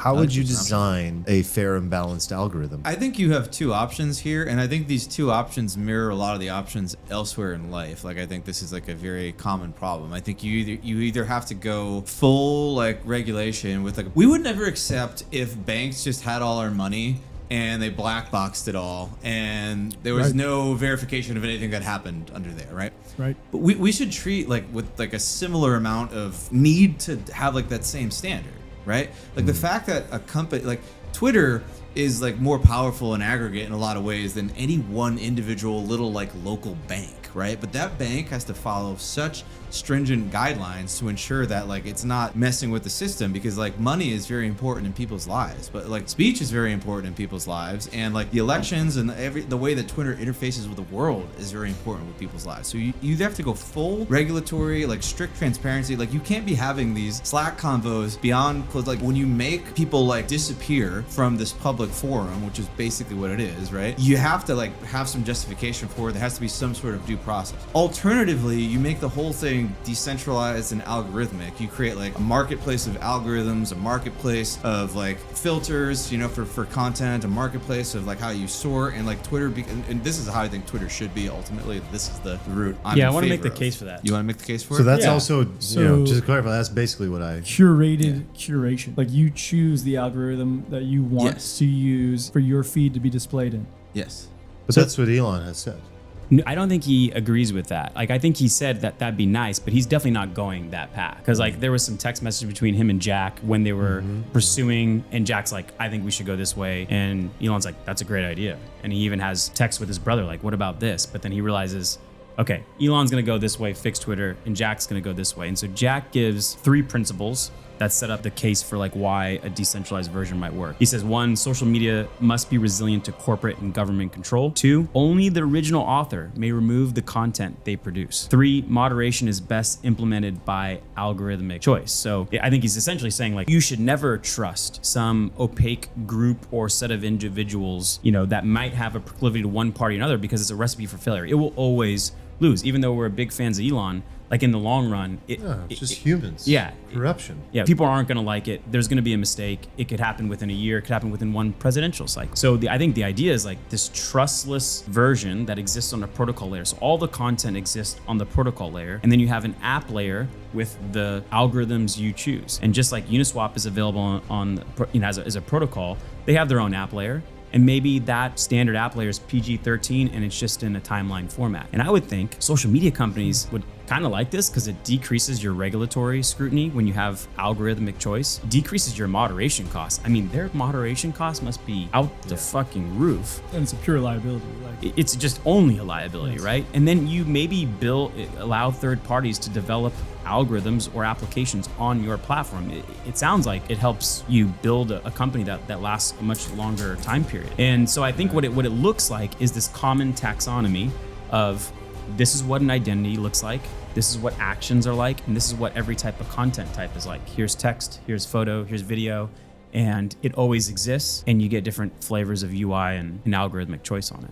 How would you design a fair and balanced algorithm? I think you have two options here, and I think these two options mirror a lot of the options elsewhere in life. Like, I think this is like a very common problem. I think you either have to go full like regulation with like, we would never accept if banks just had all our money and they black boxed it all and there was no verification of anything that happened under there, right? Right. But we should treat like with like a similar amount of need to have like that same standard, right? Like the fact that a company like Twitter is like more powerful in aggregate in a lot of ways than any one individual little like local bank, right? But that bank has to follow such stringent guidelines to ensure that like it's not messing with the system, because like money is very important in people's lives, but like speech is very important in people's lives, and like the elections and the way that Twitter interfaces with the world is very important with people's lives. So you have to go full regulatory, like strict transparency. Like you can't be having these Slack convos beyond, cause like when you make people like disappear from this public forum, which is basically what it is, right? You have to like have some justification for it. There has to be some sort of due process. Alternatively, you make the whole thing decentralized and algorithmic. You create like a marketplace of algorithms, a marketplace of like filters, you know, for content, a marketplace of like how you sort, and like Twitter, and this is how I think Twitter should be ultimately. This is the route I'm in I want to make favor the of. case for that. You want to make the case for So it? that's Yeah. also, So- you know, just to clarify, that's basically what I... Curated curation. Like you choose the algorithm that you want Yes. to use for your feed to be displayed in. Yes. But that's what Elon has said. No, I don't think he agrees with that. Like, I think he said that that'd be nice, but he's definitely not going that path. Because like there was some text message between him and Jack when they were pursuing, and Jack's like, I think we should go this way, and Elon's like, that's a great idea. And he even has text with his brother like, what about this? But then he realizes, okay, Elon's gonna go this way, fix Twitter, and Jack's gonna go this way. And so Jack gives 3 principles that set up the case for like why a decentralized version might work. He says 1, social media must be resilient to corporate and government control. 2, only the original author may remove the content they produce. 3, moderation is best implemented by algorithmic choice. So I think he's essentially saying like, you should never trust some opaque group or set of individuals, you know, that might have a proclivity to one party or another, because it's a recipe for failure. It will always lose. Even though we're big fans of Elon, like in the long run, It's just humans. Yeah. Corruption. Yeah, people aren't going to like it. There's going to be a mistake. It could happen within a year. It could happen within one presidential cycle. So I think the idea is like this trustless version that exists on a protocol layer. So all the content exists on the protocol layer, and then you have an app layer with the algorithms you choose. And just like Uniswap is available on you know, as a protocol, they have their own app layer. And maybe that standard app layer is PG-13 and it's just in a timeline format. And I would think social media companies would kind of like this because it decreases your regulatory scrutiny when you have algorithmic choice, decreases your moderation costs. I mean, their moderation costs must be out the fucking roof. And it's a pure liability. Like It's just only a liability, Yes. right? And then you maybe allow third parties to develop algorithms or applications on your platform. It sounds like it helps you build a company that lasts a much longer time period. And so I think what it looks like is this common taxonomy of this is what an identity looks like, this is what actions are like, and this is what every type of content type is like. Here's text, here's photo, here's video, and it always exists, and you get different flavors of UI and algorithmic choice on it.